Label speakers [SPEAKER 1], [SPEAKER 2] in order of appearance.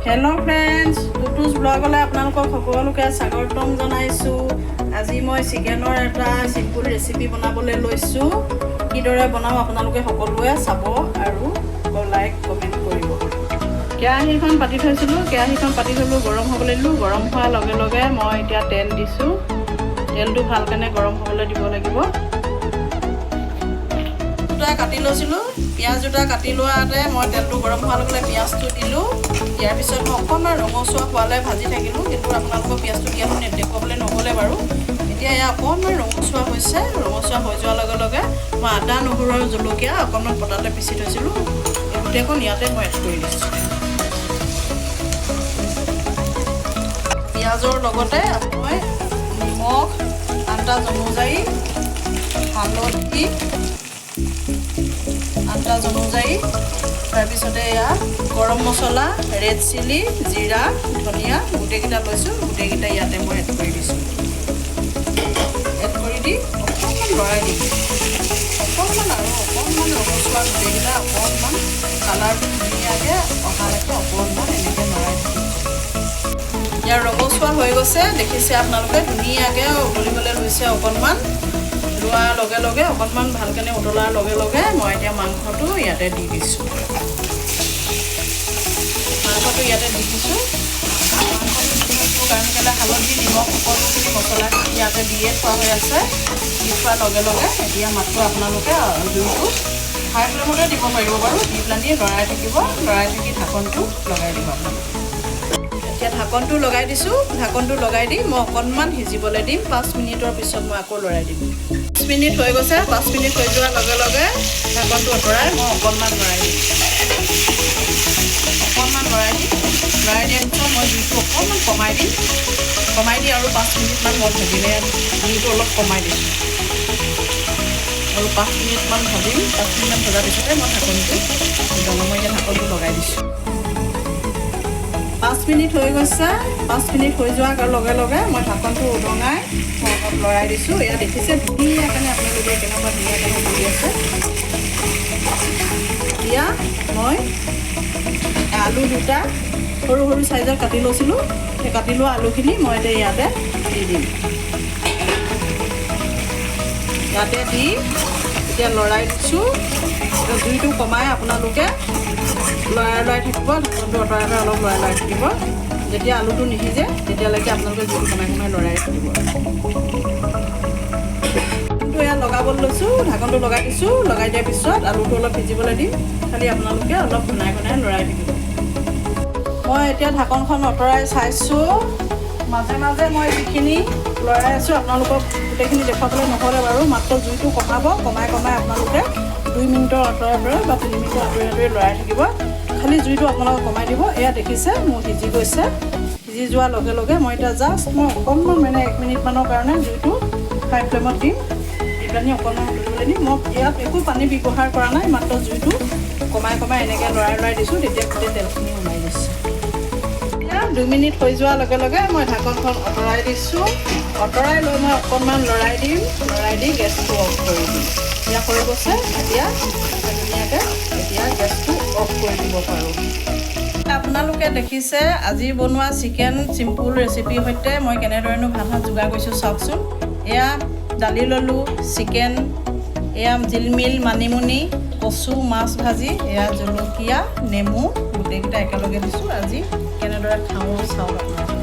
[SPEAKER 1] Hello' friends, টুটুছ ব্লগলৈ আপোনালোকক সকলোকে স্বাগতম জনাইছোঁ। আজি মই চিকেনৰ এটা চিম্পুল ৰেচিপি বনাবলৈ লৈছোঁ। কিদৰে বনাওঁ আপোনালোকে সকলোৱে চাব আৰু লাইক কমেণ্ট কৰিব। কেৰাহীখন পাতি থৈছিলোঁ, কেৰাহীখন পাতি থ'লোঁ, গৰম হ'বলৈ দিলোঁ। গৰম হোৱাৰ লগে লগে মই এতিয়া তেল দিছোঁ। তেলটো ভালকৈ গৰম হ'বলৈ দিব লাগিব। দুটা কাটি লৈছিলোঁ, পিঁয়াজ দুটা কাটি লোৱাতে মই তেলটো গৰম হোৱাৰ লগে লগে পিঁয়াজটো দিলোঁ। দিয়াৰ পিছত মই অকণমান ৰঙচুৱা হোৱালৈ ভাজি থাকিলোঁ, কিন্তু আপোনালোকৰ পিঁয়াজটো দিয়াটো দেখুৱাবলৈ নহ'লে বাৰু। এতিয়া এয়া অকণমান ৰঙচুৱা হৈছে। ৰঙচুৱা হৈ যোৱাৰ লগে লগে মই আদা, নহৰু আৰু জলকীয়া অকণমান পতাতে পিচি থৈছিলোঁ, এই গোটেইখন ইয়াতে মই এড কৰি দিছোঁ। পিঁয়াজৰ লগতে মই নিমখ, আন্দাজ অনুযায়ী হালধি, আন্দাজ অনুযায়ী, তাৰপিছতে এয়া গৰম মছলা, ৰেড চিলি, জিৰা, ধনিয়া গোটেইকেইটা লৈছোঁ। গোটেইকেইটা ইয়াতে মই এড কৰি দিছোঁ। এড কৰি দি অকণমান লৰাই দিম। অকণমান ৰঙচুৱা গোটেইকেইটা অকণমান কালাৰটো ধুনীয়াকৈ অহালৈকে অকণমান এনেকৈ লৰাই দিম। ইয়াৰ ৰঙচুৱা হৈ গৈছে, দেখিছে আপোনালোকে ধুনীয়াকৈ উতলিবলৈ লৈছে। অকণমান লোৱাৰ লগে লগে অকণমান ভালকৈ উতলাৰ লগে লগে মই এতিয়া মাংসটো ইয়াতে দি দিছোঁ। মাংসটো ইয়াতে দি দিছোঁ। মাংসটো কাৰণে হালধি, নিমখ, সকলোখিনি মছলাখিনি ইয়াতে দিয়ে থোৱা হৈ আছে। দি থোৱাৰ লগে লগে এতিয়া মাত্ৰ আপোনালোকে জুইটো হাই ফ্লেমতে দিব পাৰিব বাৰু। দি পেলানি লৰাই থাকিব, লৰাই থাকি ঢাকনটো লগাই দিব আপোনালোকে। এতিয়া ঢাকনটো লগাই দিছোঁ। ঢাকনটো লগাই দি মই অকণমান সিজিবলৈ দিম। 5 মিনিটৰ পিছত মই আকৌ লৰাই দিম। 5 মিনিট হৈ গৈছে। 5 মিনিট হৈ যোৱাৰ লগে লগে ঢাকনটো আঁতৰাই মই অকণমান লৰাই দিম। অকণমান লৰাই দিম। লৰাই দিয়াৰ পিছত মই জুইটো অকণমান কমাই দিম। কমাই দি আৰু 5 মিনিটমান মই ভাজিলে জুইটো অলপ কমাই দিছোঁ। আৰু 5 মিনিটমান ভাজিম। 5 মিনিটমান ভজাৰ পিছতে মই ঢাকনটো মই এতিয়া ঢাকনটো লগাই দিছোঁ। 5 মিনিট হৈ গৈছে। 5 মিনিট হৈ যোৱাৰ লগে লগে মই ঢাকনটো উদঙাই মই অলপ লৰাই দিছোঁ। এয়া দেখিছে ধুনীয়াকৈ আপোনালোকে কেনেকুৱা ধুনীয়াকৈ কৰি আছে। এতিয়া মই আলু দুটা সৰু সৰু চাইজৰ কাটি লৈছিলোঁ। সেই কাটি লোৱা আলুখিনি মই এতিয়া ইয়াতে দি দিম। ইয়াতে দি এতিয়া লৰাই দিছোঁ। জুইটো কমাই আপোনালোকে লৰাই থাকিব। ঢাকনটো আঁতৰাই অলপ লৰাই থাকিব। যেতিয়া আলুটো নিসিজে তেতিয়ালৈকে আপোনালোকে জুইটো কমাই লৰাই থাকিব। এয়া লগাবলৈ লৈছোঁ। ঢাকনটো লগাই দিছোঁ। লগাই দিয়াৰ পিছত আলুটো অলপ সিজিবলৈ দিম। খালি আপোনালোকে অলপ ঘনাই লৰাই থাকিব। মই এতিয়া ঢাকনখন আঁতৰাই চাইছোঁ। মাজে মাজে মই যিখিনি লৰাই আছোঁ আপোনালোকক গোটেইখিনি দেখুৱাবলৈ নহ'লে বাৰু। মাত্ৰ জুইটো কমাব। কমাই আপোনালোকে 2 মিনিটৰ আঁতৰে বা 3 মিনিটৰ আঁতৰে লৰাই থাকিব। খালি জুইটো আপোনালোকে কমাই দিব। এয়া দেখিছে মোৰ সিজি গৈছে। সিজি যোৱাৰ লগে লগে মই এতিয়া জাষ্ট মই অকণমান 1 মিনিটমানৰ কাৰণে জুইটো হাই ফ্লেমত দিম। দি পেলানি অকণমান উতলিবলৈ দিম। মই ইয়াত একো পানী ব্যৱহাৰ কৰা নাই। মাত্ৰ জুইটো কমাই এনেকৈ লৰাই দিছোঁ। তেতিয়া গোটেই তেলখিনি ওলাই গৈছে। এতিয়া 2 মিনিট হৈ যোৱাৰ লগে লগে মই ঢাকনখন আঁতৰাই দিছোঁ। আঁতৰাই লৈ মই অকণমান লৰাই দিম। লৰাই দি গেছটো অফ কৰি দিম। এতিয়া হৈ গৈছে। এতিয়া ধুনীয়াকৈ এতিয়া গেছটো অফ কৰি দিব পাৰোঁ। আপোনালোকে দেখিছে আজি বনোৱা চিকেন চিম্পুল ৰেচিপিৰ সৈতে মই কেনেধৰণে ভাত যোগাৰ কৰিছোঁ চাওকচোন। এয়া দালি ল'লোঁ, চিকেন, এয়া জিলমিল, মানিমুনি, কচু, মাছ ভাজি, এয়া জলকীয়া, নেমু গোটেইকেইটা একেলগে দিছোঁ। আজি কেনেদৰে খাওঁ চাওক আপোনালোকে।